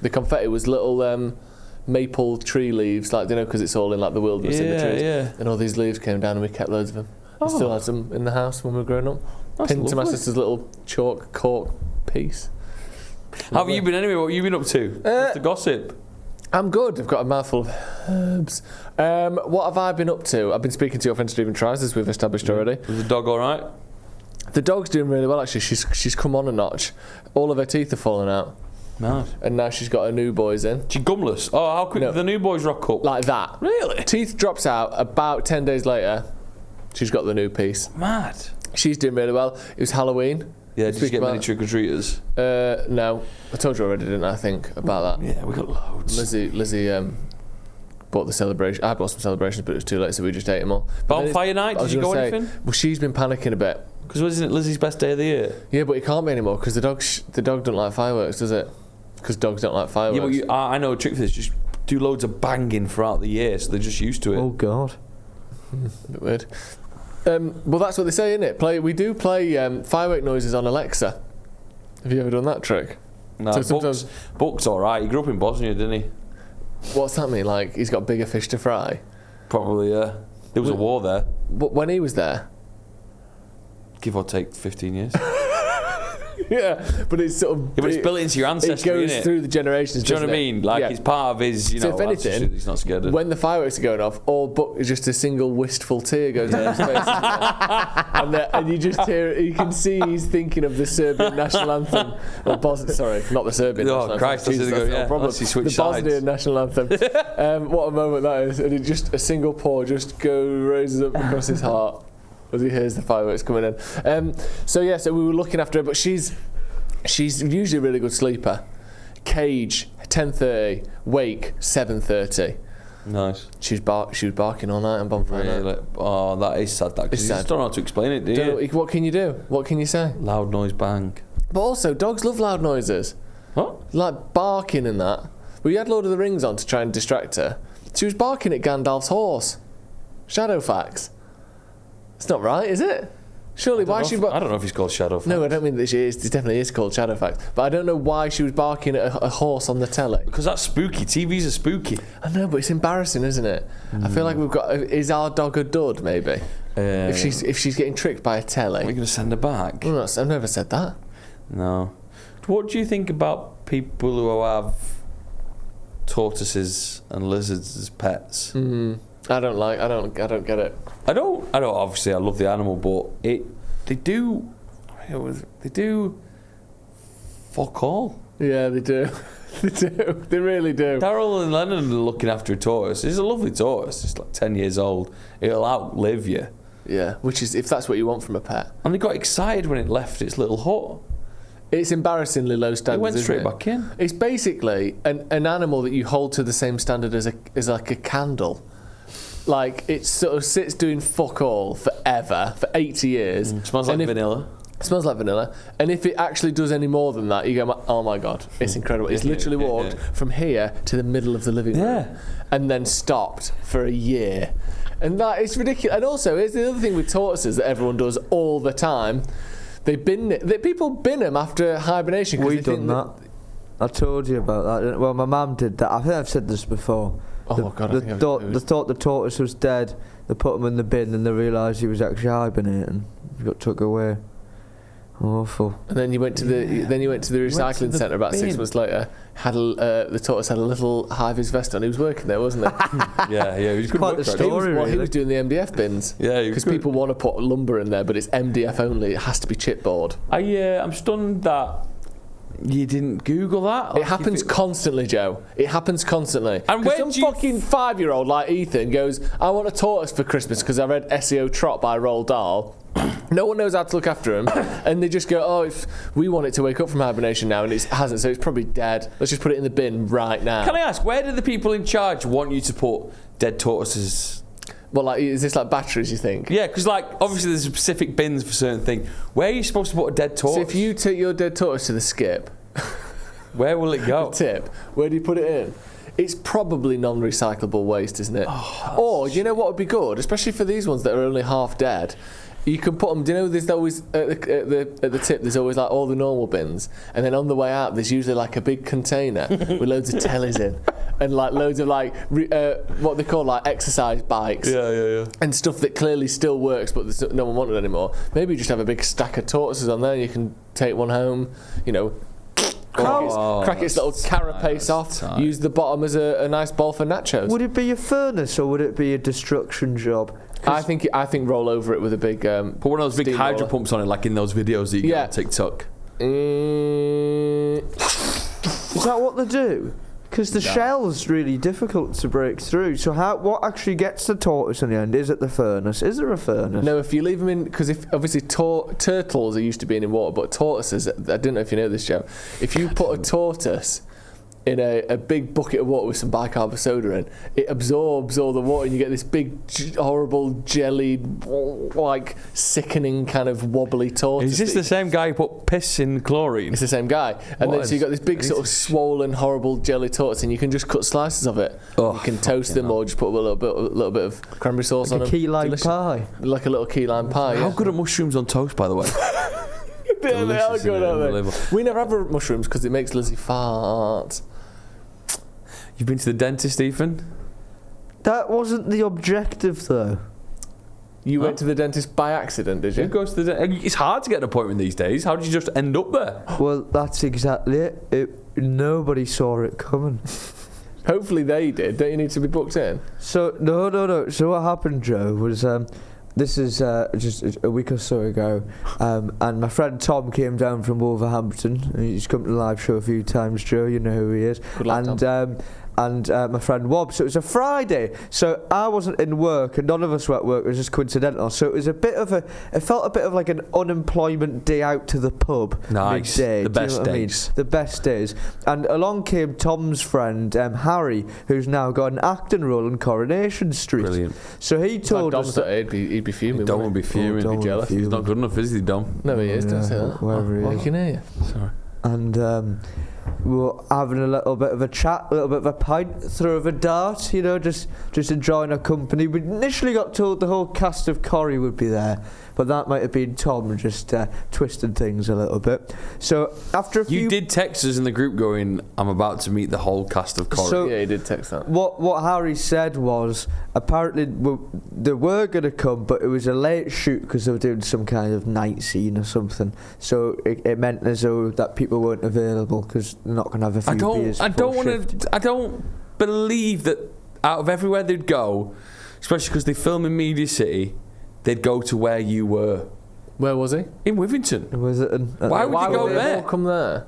Speaker 3: The confetti was little maple tree leaves, like, you know, because it's all in like the wilderness in the trees.
Speaker 2: Yeah.
Speaker 3: And all these leaves came down and we kept loads of them. I still had some in the house when we were growing up. Pinned to my sister's little chalk cork piece.
Speaker 2: How have you been anyway? What have you been up to? What's the gossip?
Speaker 3: I'm good. I've got a mouthful of herbs. What have I been up to? I've been speaking to your friend Stephen Tries, as we've established already.
Speaker 2: Was the dog all right?
Speaker 3: The dog's doing really well, actually. She's come on a notch. All of her teeth are falling out.
Speaker 2: Nice.
Speaker 3: And now she's got her new boys in.
Speaker 2: She's gumless. Oh, how quick did the new boys rock up?
Speaker 3: Like that.
Speaker 2: Really?
Speaker 3: Teeth drops out. About 10 days later, she's got the new piece.
Speaker 2: Mad.
Speaker 3: She's doing really well. It was Halloween.
Speaker 2: Yeah, did you get many trick-or-treaters?
Speaker 3: No. I told you already, didn't I, think, about that?
Speaker 2: Yeah, we got loads.
Speaker 3: Lizzie bought the celebration. I bought some celebrations, but it was too late, so we just ate them all.
Speaker 2: Bonfire night, did you go anything?
Speaker 3: Well, she's been panicking a bit.
Speaker 2: Because wasn't it Lizzie's best day of the year?
Speaker 3: Yeah, but it can't be anymore, because the dog don't like fireworks, does it? Because dogs don't like fireworks.
Speaker 2: Yeah, but I know a trick for this. Just do loads of banging throughout the year, so they're just used to it.
Speaker 4: Oh, God.
Speaker 3: A bit weird. Well, that's what they say, isn't it? We do play firework noises on Alexa. Have you ever done that trick?
Speaker 2: No, so Buck's all right. He grew up in Bosnia, didn't he?
Speaker 3: What's that mean? Like, he's got bigger fish to fry?
Speaker 2: Probably, yeah. There was a war there.
Speaker 3: When he was there?
Speaker 2: Give or take 15 years.
Speaker 3: Yeah, but it's sort of...
Speaker 2: Yeah, but it's built into your ancestry,
Speaker 3: It goes through the generations,
Speaker 2: do you know what I mean? Like, it's part of his,
Speaker 3: so if anything,
Speaker 2: he's not scared of.
Speaker 3: When the fireworks are going off, all Buck is just a single wistful tear goes down his face. And you just hear... You can see he's thinking of the Serbian national anthem. Not the Serbian national anthem.
Speaker 2: Christ, that's no problem.
Speaker 3: The Bosnian national anthem. What a moment that is. And just a single paw just raises up across his heart as he hears the fireworks coming in. So we were looking after her, but she's usually a really good sleeper. Cage 10:30, wake 7:30.
Speaker 2: Nice.
Speaker 3: She was barking all night on bonfire night.
Speaker 2: Oh, that is sad. That because you just don't know how to explain it, do you?
Speaker 3: What can you do? What can you say?
Speaker 2: Loud noise, bang.
Speaker 3: But also, dogs love loud noises.
Speaker 2: What?
Speaker 3: Like barking and that. We had Lord of the Rings on to try and distract her. She was barking at Gandalf's horse. Shadowfax. It's not right, is it? Surely, why she...
Speaker 2: I don't know if he's called Shadowfax.
Speaker 3: No, I don't mean that she is. It definitely is called Shadowfax. But I don't know why she was barking at a horse on the telly.
Speaker 2: Because that's spooky. TVs are spooky.
Speaker 3: I know, but it's embarrassing, isn't it? I feel like we've got... Is our dog a dud, maybe? If she's getting tricked by a telly.
Speaker 2: Are we going to send her back?
Speaker 3: I've never said that.
Speaker 2: No. What do you think about people who have tortoises and lizards as pets?
Speaker 3: I don't get it.
Speaker 2: I don't obviously I love the animal, but they do fuck all.
Speaker 3: Yeah, they do. They really do.
Speaker 2: Daryl and Lennon are looking after a tortoise. It's a lovely tortoise. It's like 10 years old. It'll outlive you.
Speaker 3: Yeah, which is if that's what you want from a pet.
Speaker 2: And they got excited when it left its little hut.
Speaker 3: It's embarrassingly low standards.
Speaker 2: It went straight back in.
Speaker 3: It's basically an animal that you hold to the same standard as like a candle. Like, it sort of sits doing fuck all forever, for 80 years.
Speaker 2: Smells like vanilla.
Speaker 3: It smells like vanilla. And if it actually does any more than that, you go, oh my God, it's incredible. It's literally walked from here to the middle of the living room and then stopped for a year. And that is ridiculous. And also, here's the other thing with tortoises that everyone does all the time. People bin them after hibernation.
Speaker 4: We've done that. I told you about that. Well, my mum did that. I think I've said this before.
Speaker 3: God!
Speaker 4: They thought the tortoise was dead. They put him in the bin, and they realised he was actually hibernating. He got took away. Awful.
Speaker 3: And then you went to the recycling centre about 6 months later. The tortoise had a little high-vis vest on. He was working there, wasn't he?
Speaker 2: yeah. He was
Speaker 4: quite the story.
Speaker 3: He was doing the MDF bins.
Speaker 2: Yeah,
Speaker 3: because people want to put lumber in there, but it's MDF only. It has to be chipboard.
Speaker 2: I'm stunned that you didn't Google that.
Speaker 3: It happens constantly, Joe. It happens constantly.
Speaker 2: And when
Speaker 3: some fucking 5-year-old like Ethan goes, I want a tortoise for Christmas because I read SEO Trot by Roald Dahl. No one knows how to look after him, and they just go, if we want it to wake up from hibernation now, and it hasn't, so it's probably dead. Let's just put it in the bin right now.
Speaker 2: Can I ask, where do the people in charge want you to put dead tortoises?
Speaker 3: Well, is this like batteries, you think?
Speaker 2: Yeah, because obviously there's specific bins for certain things. Where are you supposed to put a dead tortoise?
Speaker 3: So if you take your dead tortoise to the skip,
Speaker 2: where will it go?
Speaker 3: The tip, where do you put it in? It's probably non-recyclable waste, isn't it? Or, you know what would be good, especially for these ones that are only half dead? You can put them. Do you know there's always at the tip? There's always like all the normal bins, and then on the way out there's usually like a big container with loads of tellies in, and like loads of what they call like exercise bikes.
Speaker 2: Yeah.
Speaker 3: And stuff that clearly still works, but no one wanted anymore. Maybe you just have a big stack of tortoises on there. You can take one home. You know. Crack its little carapace off. Use the bottom as a nice bowl for nachos.
Speaker 4: Would it be a furnace or would it be a destruction job?
Speaker 3: I think roll over it with a big.
Speaker 2: Put one of those big hydro pumps on it, like in those videos that you get on TikTok.
Speaker 4: Is that what they do? Because the shell's really difficult to break through. So what actually gets the tortoise in the end? Is it the furnace? Is there a furnace?
Speaker 3: No, if you leave them in, because if obviously turtles are used to being in water, but tortoises, I don't know if you know this, Joe. If you put a tortoise in a big bucket of water with some bicarb soda in, it absorbs all the water, and you get this big, horrible, jellied, like sickening kind of wobbly tortoise.
Speaker 2: Is this the same guy who put piss in chlorine?
Speaker 3: It's the same guy. And then so you got this big sort of swollen, horrible jelly tortoise, and you can just cut slices of it. You can toast them or just put a little bit of cranberry sauce on them.
Speaker 4: Key lime pie.
Speaker 3: Like a little key lime pie.
Speaker 2: How good are mushrooms on toast, by the way?
Speaker 3: They are good, aren't they? We never have mushrooms because it makes Lizzie fart.
Speaker 2: You've been to the dentist, Ethan?
Speaker 4: That wasn't the objective, though.
Speaker 3: You went to the dentist by accident, did you?
Speaker 2: Who goes to the dentist? It's hard to get an appointment these days. How did you just end up there?
Speaker 4: Well, that's exactly it. Nobody saw it coming.
Speaker 3: Hopefully they did. Don't you need to be booked in?
Speaker 4: So, no. So what happened, Joe, was... this is just a week or so ago, and my friend Tom came down from Wolverhampton. He's come to the live show a few times, Joe. You know who he is.
Speaker 3: Good luck, Tom.
Speaker 4: And my friend Wob. So it was a Friday. So I wasn't in work, and none of us were at work. It was just coincidental. So it was it felt a bit of like an unemployment day out to the pub.
Speaker 2: Nice.
Speaker 4: Midday,
Speaker 2: the best days.
Speaker 4: The best days. And along came Tom's friend Harry, who's now got an acting role in Coronation Street.
Speaker 2: Brilliant.
Speaker 4: So he told us that
Speaker 3: he'd be fuming.
Speaker 2: Dom would be fuming.
Speaker 3: He'd be jealous.
Speaker 2: He's not good enough, is he, Dom?
Speaker 3: No, he is. Don't say that.
Speaker 4: Wherever he is.
Speaker 3: I can hear you.
Speaker 2: Sorry.
Speaker 4: And we were having a little bit of a chat, a little bit of a pint, throw of a dart, just enjoying our company. We initially got told the whole cast of Corrie would be there, but that might have been Tom just twisted things a little bit. So after a few...
Speaker 2: You did text us in the group going, I'm about to meet the whole cast of Corrie.
Speaker 4: So
Speaker 3: yeah, he did text that.
Speaker 4: What Harry said was, apparently they were going to come, but it was a late shoot because they were doing some kind of night scene or something. So it meant as though that people weren't available because they're not going to have a few beers.
Speaker 2: I don't believe that out of everywhere they'd go, especially because they film in Media City, they'd go to where you were.
Speaker 3: Where was he?
Speaker 2: In Wivington.
Speaker 4: Was it?
Speaker 2: Why would you go
Speaker 3: they
Speaker 2: there?
Speaker 3: all come there?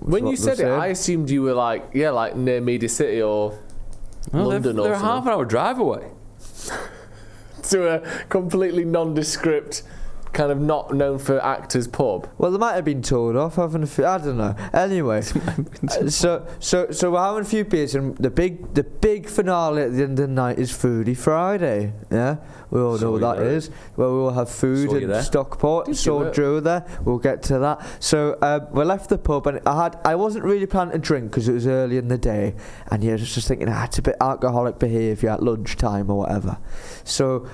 Speaker 3: When you said it, I assumed you were like near Media City or London or something.
Speaker 2: They're a half-an-hour drive away.
Speaker 3: To a completely nondescript, kind of not known for actors pub.
Speaker 4: Well, they might have been told off having a few, I don't know. Anyway, so we're having a few beers, and the big finale at the end of the night is Foodie Friday. Yeah, we all know what that is. Well, we all have food in Stockport. Saw Joe there. We'll get to that. So we left the pub, and I wasn't really planning to drink because it was early in the day, and I was just thinking it's a bit alcoholic behaviour at lunchtime or whatever. So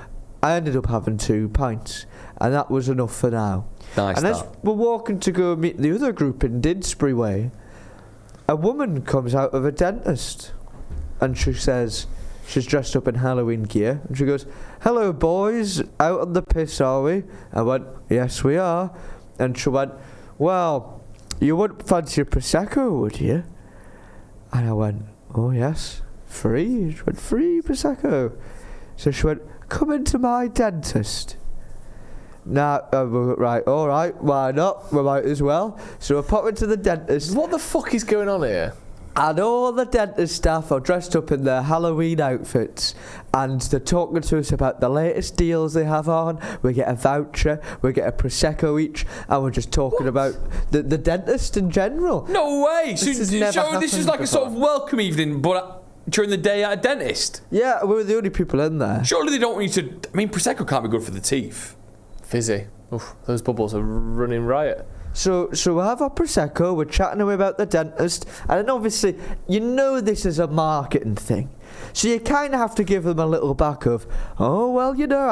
Speaker 4: I ended up having 2 pints. And that was enough for now.
Speaker 2: Nice.
Speaker 4: And as we're walking to go meet the other group in Didsbury Way, a woman comes out of a dentist, and she says, she's dressed up in Halloween gear, and she goes, "Hello boys, out on the piss are we?" I went, "Yes we are." And she went, well, you wouldn't fancy a Prosecco, would you? And I went, oh yes, free. She went, free Prosecco. So she went, come into my dentist. Nah, right, all right, why not? We might as well. So we pop into the dentist.
Speaker 3: What the fuck is going on here?
Speaker 4: And all the dentist staff are dressed up in their Halloween outfits, and they're talking to us about the latest deals they have on. We get a voucher, we get a Prosecco each, and we're just talking about the dentist in general.
Speaker 2: No way!
Speaker 4: This has never happened
Speaker 2: this was like
Speaker 4: before.
Speaker 2: a sort of welcome evening, but during the day at a dentist.
Speaker 4: Yeah, we were the only people in there.
Speaker 2: Surely they don't want you to... I mean, Prosecco can't be good for the teeth.
Speaker 3: Fizzy. Oof, those bubbles are running riot.
Speaker 4: So we have our Prosecco, we're chatting away about the dentist, and then obviously, you know this is a marketing thing. So you kind of have to give them a little back of, oh, well, you know,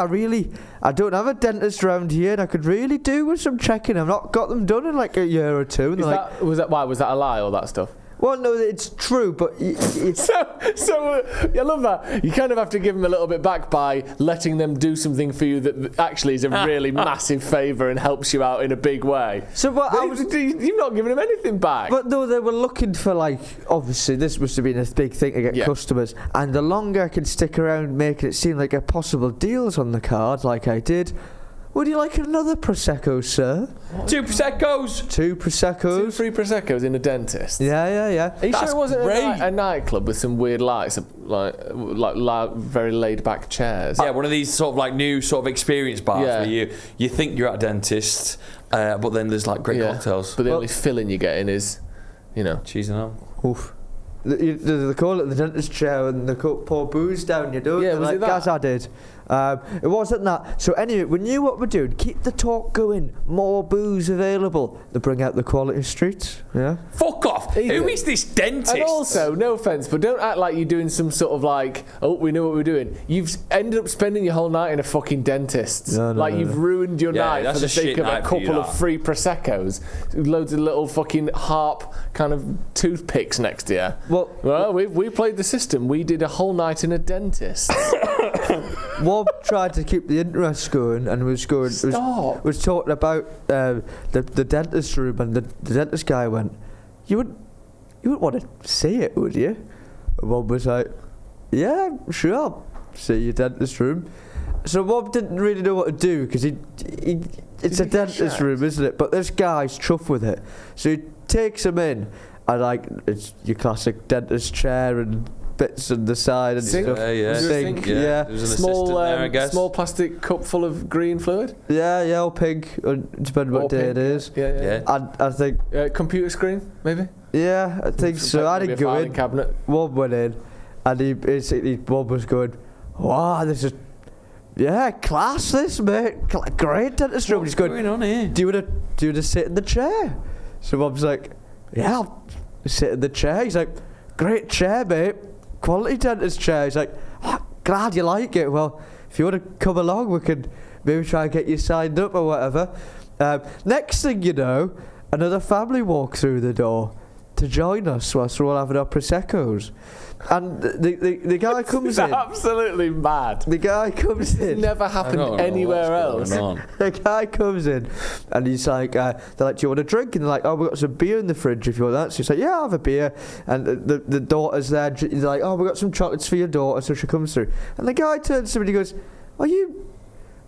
Speaker 4: I don't have a dentist around here, and I could really do with some checking. I've not got them done in like a year or two. And
Speaker 3: Was that a lie, all that stuff?
Speaker 4: Well, no, it's true, but...
Speaker 3: So I love that. You kind of have to give them a little bit back by letting them do something for you that actually is a really massive favour and helps you out in a big way.
Speaker 4: So what
Speaker 3: you've not given them anything back.
Speaker 4: But no, they were looking for, like, obviously this must have been a big thing to get customers, and the longer I can stick around making it seem like a possible deals on the card, like I did... Would you like another Prosecco, sir?
Speaker 2: 2 Proseccos!
Speaker 4: 2 Proseccos.
Speaker 3: 2 free Proseccos in a dentist.
Speaker 4: Yeah.
Speaker 3: Are you sure it wasn't a nightclub with some weird lights, like very laid back chairs?
Speaker 2: Yeah, one of these sort of like new sort of experience bars where you think you're at a dentist, but then there's like great cocktails.
Speaker 3: But the only filling you're getting is, you know,
Speaker 2: cheese and ham.
Speaker 4: Oof. They call it the dentist chair, and they pour booze down you, don't they?
Speaker 3: Was it that?
Speaker 4: As I did. It wasn't that. So anyway, we knew what we're doing. Keep the talk going. More booze available. They bring out the quality streets. Yeah.
Speaker 2: Fuck off! Who is this dentist?
Speaker 3: And also, no offence, but don't act like you're doing some sort of like, oh, we know what we're doing. You've ended up spending your whole night in a fucking dentist.
Speaker 4: No.
Speaker 3: You've ruined your night for the sake of a couple of free Proseccos. Loads of little fucking harp kind of toothpicks next to you. Well, we played the system. We did a whole night in a dentist.
Speaker 4: Wob tried to keep the interest going and was talking about the dentist room, and the dentist guy went, you wouldn't want to see it, would you? And Wob was like, yeah, sure, I'll see your dentist room. So Wob didn't really know what to do, because it's a dentist room, isn't it? But this guy's chuffed with it, so he takes him in, and it's your classic dentist chair and bits on the side and
Speaker 3: sink.
Speaker 4: stuff.
Speaker 3: Sink.
Speaker 2: Yeah. There's an assistant there, I guess.
Speaker 3: Small plastic cup full of green fluid.
Speaker 4: Yeah, or pink, depending what day it is.
Speaker 3: Yeah.
Speaker 4: And I think
Speaker 3: computer screen, maybe.
Speaker 4: Yeah, I think so. I didn't go in.
Speaker 3: Cabinet.
Speaker 4: Wob went in, and he basically Wob was going, "Wow, this is class, this mate, great dentist room." He's going
Speaker 2: on here?
Speaker 4: Do you want to sit in the chair? So Bob's like, "Yeah, I'll sit in the chair." He's like, "Great chair, mate. Quality dentist chair." He's like, "Glad you like it. Well, if you want to come along, we could maybe try and get you signed up or whatever." Next thing you know, another family walk through the door to join us whilst we're all having our Proseccos. And the guy comes in.
Speaker 3: Absolutely mad.
Speaker 4: The guy comes in.
Speaker 3: Never happened anywhere else.
Speaker 4: The guy comes in and he's like, they're like, "Do you want a drink?" And they're like, "Oh, we've got some beer in the fridge if you want that." So he's like, "Yeah, I'll have a beer." And the daughter's there. He's like, "Oh, we've got some chocolates for your daughter." So she comes through. And the guy turns to me and he goes, Are you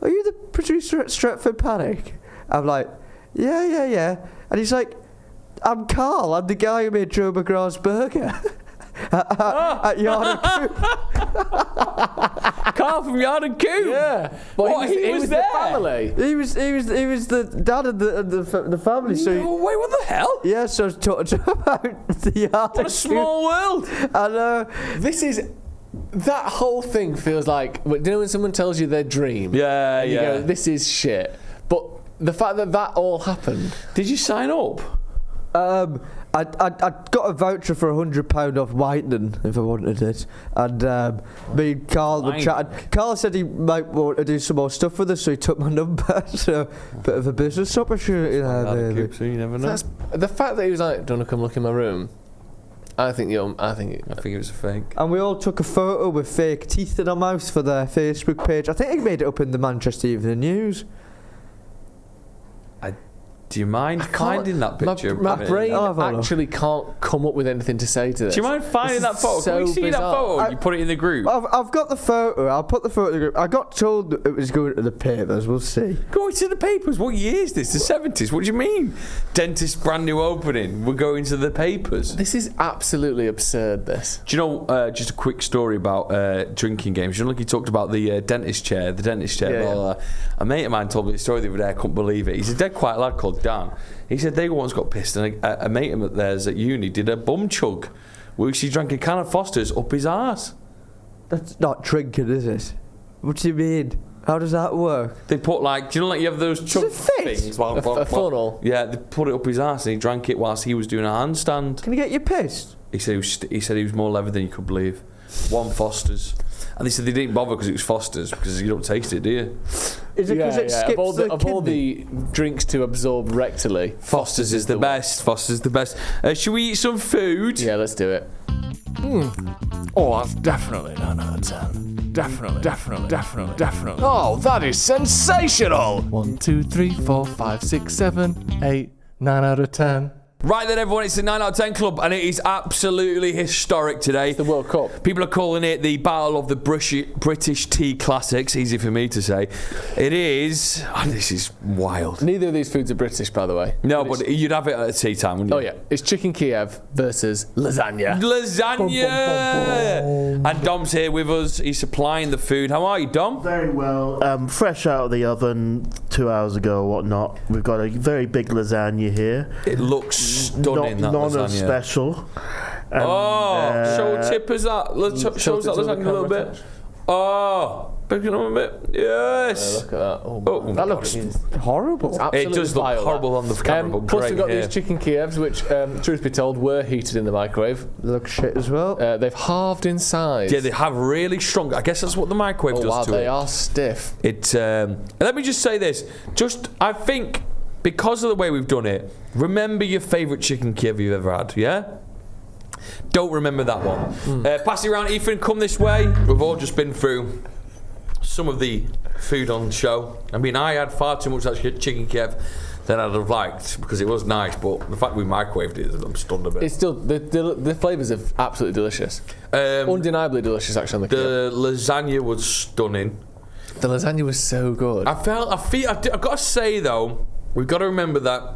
Speaker 4: the producer at Stretford Panic?" I'm like, Yeah. And he's like, "I'm Carl. I'm the guy who made Joe McGrath's burger." At Yard and Coop.
Speaker 2: Carl from Yard and Coop.
Speaker 3: Yeah. But he was there. The family.
Speaker 4: He was the dad of the family. So
Speaker 2: wait, what the hell?
Speaker 4: Yeah, so I was talking about the Yard.
Speaker 2: What a small world.
Speaker 4: I know.
Speaker 3: That whole thing feels like, do you know when someone tells you their dream?
Speaker 2: Yeah.
Speaker 3: You go, this is shit. But the fact that all happened.
Speaker 2: Did you sign up?
Speaker 4: I got a voucher for £100 off whitening if I wanted it, and me and Carl were chatting. Carl said he might want to do some more stuff with us, so he took my number. So a bit of a business opportunity there, maybe.
Speaker 2: So you never know.
Speaker 3: The fact that he was like, "Do you want to come look in my room?" I think it was a fake.
Speaker 4: And we all took a photo with fake teeth in our mouth for their Facebook page. I think he made it up in the Manchester Evening News.
Speaker 2: Do you mind finding that picture?
Speaker 3: My brain actually can't come up with anything to say to this.
Speaker 2: Do you mind finding that photo?
Speaker 3: So
Speaker 2: Can we see that photo? You put it in the group.
Speaker 4: I've got the photo. I'll put the photo in the group. I got told that it was going to the papers. We'll see.
Speaker 2: Going to the papers? What year is this? The 70s? What do you mean? Dentist brand new opening. We're going to the papers.
Speaker 3: This is absolutely absurd, this.
Speaker 2: Do you know, just a quick story about drinking games. You know, like you talked about the dentist chair, blah, blah, blah. A mate of mine told me the story the other day. I couldn't believe it. He's a dead quiet lad called Dan. He said they once got pissed and a mate of theirs at uni did a bum chug which he drank a can of Foster's up his arse.
Speaker 4: That's not drinking, is it? What do you mean? How does that work?
Speaker 2: They put do you know like you have those chug things?
Speaker 3: A funnel?
Speaker 2: Yeah, they put it up his arse and he drank it whilst he was doing a handstand.
Speaker 4: Can you get you pissed?
Speaker 2: He said he was more leather than you could believe. One Foster's. And they said they didn't bother because it was Foster's, because you don't taste it, do you?
Speaker 4: Is it because it skips
Speaker 3: of all the drinks to absorb rectally,
Speaker 2: Foster's is the best. Foster's the best. Should we eat some food?
Speaker 3: Yeah, let's do it.
Speaker 6: Oh, that's definitely 9 out of 10. Definitely. Oh, that is sensational! 1, 2, 3, 4, 5, 6, 7, 8, 9 out of 10.
Speaker 2: Right then, everyone, it's the 9 out of 10 club, and it is absolutely historic today.
Speaker 3: It's the World Cup.
Speaker 2: People are calling it the Battle of the British Tea Classics. Easy for me to say. It is. This is wild.
Speaker 3: Neither of these foods are British, by the way.
Speaker 2: No, but you'd have it at a tea time, wouldn't you?
Speaker 3: Oh, yeah. It's chicken Kiev versus lasagna.
Speaker 2: Lasagna! And Dom's here with us. He's supplying the food. How are you, Dom?
Speaker 7: Very well. Fresh out of the oven 2 hours ago or whatnot. We've got a very big lasagna here.
Speaker 2: It looks stunning, that
Speaker 7: none
Speaker 2: lasagna.
Speaker 7: of special.
Speaker 2: Show tippers that. Let's show us that lasagna a little bit. Oh, pick it up a bit. Yes.
Speaker 3: Look at that. Oh, that looks
Speaker 4: horrible.
Speaker 2: It does look horrible on the camera, but
Speaker 3: plus
Speaker 2: great
Speaker 3: we've got
Speaker 2: here.
Speaker 3: these chicken Kievs, which, truth be told, were heated in the microwave.
Speaker 4: Look shit as well.
Speaker 3: They've halved in size.
Speaker 2: Yeah, they have really strong. I guess that's what the microwave does to it.
Speaker 3: They are stiff.
Speaker 2: Let me just say this. I think because of the way we've done it, remember your favourite chicken Kiev you've ever had, yeah? Don't remember that one. Pass it around, Ethan, come this way. We've all just been through some of the food on the show. I mean, I had far too much of that chicken Kiev than I'd have liked because it was nice, but the fact we microwaved it, I'm stunned a bit.
Speaker 3: It's still, the flavours are absolutely delicious. Undeniably delicious, actually, on the
Speaker 2: Kiev. Lasagna was stunning.
Speaker 3: The lasagna was so good.
Speaker 2: I've got to say, though, we've got to remember that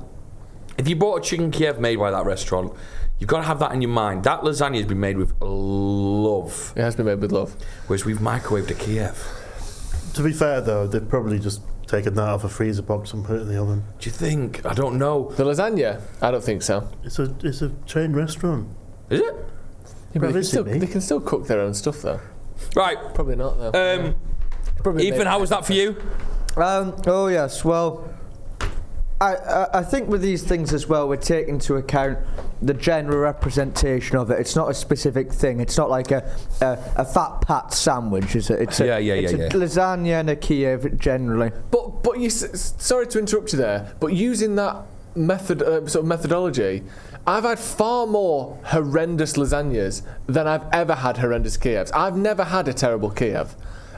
Speaker 2: if you bought a chicken Kiev made by that restaurant, you've got to have that in your mind. That lasagna has been made with love.
Speaker 3: It has been made with love.
Speaker 2: Whereas we've microwaved a Kiev.
Speaker 7: To be fair, though, they've probably just taken that off a freezer box and put it in the oven.
Speaker 2: Do you think? I don't know.
Speaker 3: The lasagna? I don't think so.
Speaker 7: It's a chain restaurant.
Speaker 2: Is it?
Speaker 3: Yeah, but they can still cook their own stuff, though.
Speaker 2: Right.
Speaker 3: Probably not, though.
Speaker 2: Ethan, how was that for you?
Speaker 4: Oh yes, well, I think with these things as well, we're taking into account the general representation of it. It's not a specific thing. It's not like a fat pat sandwich, is it? It's a lasagna and a Kiev generally.
Speaker 3: But you, sorry to interrupt you there, but using that methodology, I've had far more horrendous lasagnas than I've ever had horrendous Kievs. I've never had a terrible Kiev.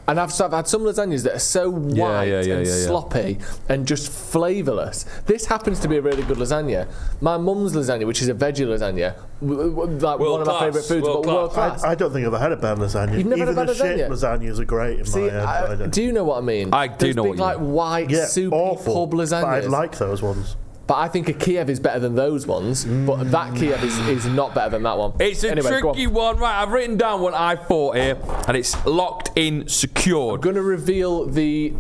Speaker 3: And I've had some lasagnas that are so white and sloppy and just flavourless. This happens to be a really good lasagna. My mum's lasagna, which is a veggie lasagna, like one of my favourite foods, but world class.
Speaker 7: I don't think I've ever had a bad lasagna.
Speaker 3: You've never
Speaker 7: Even
Speaker 3: had a bad lasagna?
Speaker 7: shit lasagnas are great in my head.
Speaker 3: Do you know what I mean?
Speaker 2: I do know what you mean.
Speaker 3: like white, soupy
Speaker 7: awful,
Speaker 3: pub lasagnas.
Speaker 7: But I like those ones.
Speaker 3: But I think a Kiev is better than those ones. But that Kiev is not better than that one.
Speaker 2: It's a tricky one. Right, I've written down what I thought here, and it's locked in, secured.
Speaker 3: I'm going to reveal the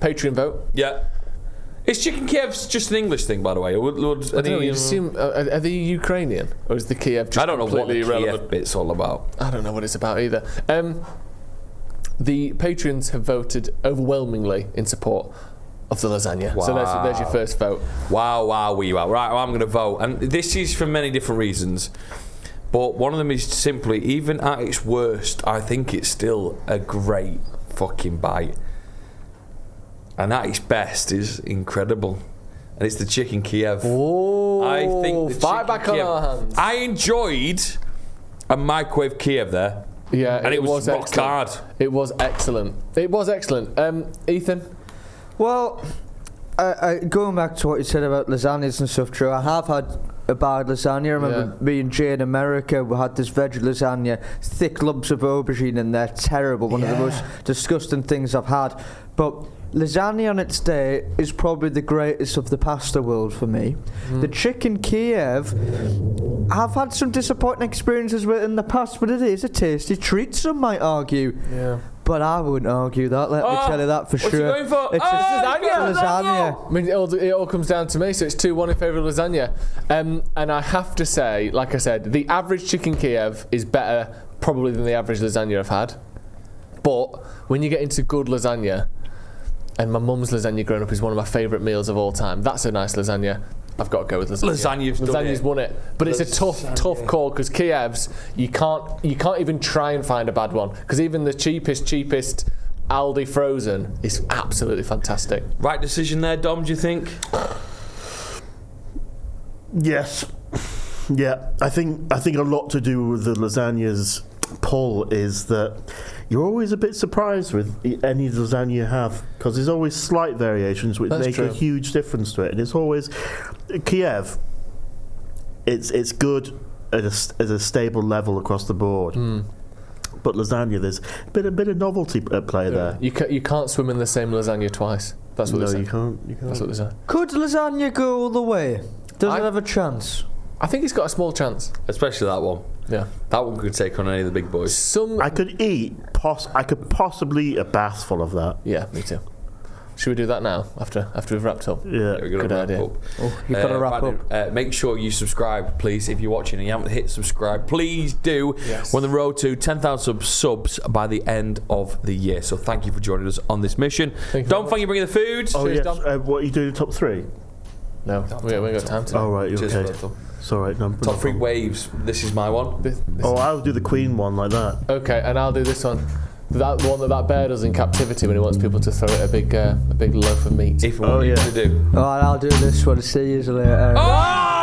Speaker 3: Patreon vote.
Speaker 2: Yeah. Is chicken Kiev's just an English thing, by the way?
Speaker 3: I don't know, you assume, are they Ukrainian? Or is the Kiev just
Speaker 2: I don't know what the
Speaker 3: irrelevant?
Speaker 2: Kiev bit's all about.
Speaker 3: I don't know what it's about either. The patrons have voted overwhelmingly in support of the lasagna.
Speaker 2: Wow.
Speaker 3: So there's your first vote.
Speaker 2: Wow. Right, well, I'm going to vote. And this is for many different reasons. But one of them is simply, even at its worst, I think it's still a great fucking bite. And at its best is incredible. And it's the chicken Kiev.
Speaker 3: Oh,
Speaker 2: I think the
Speaker 3: fight back
Speaker 2: Kiev,
Speaker 3: on our hands.
Speaker 2: I enjoyed a microwave Kiev there.
Speaker 3: Yeah,
Speaker 2: and it was rock hard.
Speaker 3: It was excellent. Ethan?
Speaker 4: Well, going back to what you said about lasagnas and stuff, true. I have had a bad lasagna. I remember me and Jay in America, we had this veg lasagna, thick lumps of aubergine in there, terrible, one of the most disgusting things I've had. But lasagna on its day is probably the greatest of the pasta world for me. The chicken Kiev, I've had some disappointing experiences with it in the past, but it is a tasty treat, some might argue. Yeah. But I wouldn't argue that, let me tell you that for
Speaker 2: what's
Speaker 4: sure.
Speaker 2: What's he going for?
Speaker 4: It's lasagna.
Speaker 3: I mean, it all comes down to me, so it's 2-1 in favour of lasagna. And I have to say, like I said, the average chicken Kiev is better probably than the average lasagna I've had. But when you get into good lasagna, and my mum's lasagna growing up is one of my favourite meals of all time, that's a nice lasagna. I've got to go with lasagna. Lasagna's won it, but it's a tough call because Kiev's you can't even try and find a bad one because even the cheapest Aldi frozen is absolutely fantastic.
Speaker 2: Right decision there, Dom? Do you think?
Speaker 7: Yes. Yeah, I think a lot to do with the lasagna's pull is that you're always a bit surprised with any lasagna you have because there's always slight variations which make a huge difference to it, and it's always Kiev. It's good at a stable level across the board. But lasagna, there's a bit of novelty at play there.
Speaker 3: You can't swim in the same lasagna twice. That's what they say.
Speaker 7: You can't.
Speaker 3: That's what they say.
Speaker 4: Could lasagna go all the way? Does it have a chance?
Speaker 3: I think it's got a small chance,
Speaker 2: especially that one.
Speaker 3: Yeah,
Speaker 2: that one could take on any of the big boys.
Speaker 7: I could possibly eat a bath full of that.
Speaker 3: Yeah, me too. Should we do that now after we've wrapped up?
Speaker 7: Yeah,
Speaker 3: good idea.
Speaker 4: Oh, you've got to wrap up.
Speaker 2: Make sure you subscribe, please. If you're watching and you haven't hit subscribe, please do.
Speaker 3: Yes.
Speaker 2: We're on the road to 10,000 subs by the end of the year. So thank you for joining us on this mission. Don't thank you for bringing the food.
Speaker 7: Oh yes. What are you doing? Top 3?
Speaker 3: No, we ain't got time to.
Speaker 7: Oh right, you're okay. It's all right. No,
Speaker 2: top 3 waves. This is my one.
Speaker 7: I'll do the Queen one like that.
Speaker 3: Okay, and I'll do this one. That one that bear does in captivity when he wants people to throw it a big loaf of meat.
Speaker 2: If we want you to do.
Speaker 4: Alright, I'll do this one. See you later.
Speaker 2: Oh!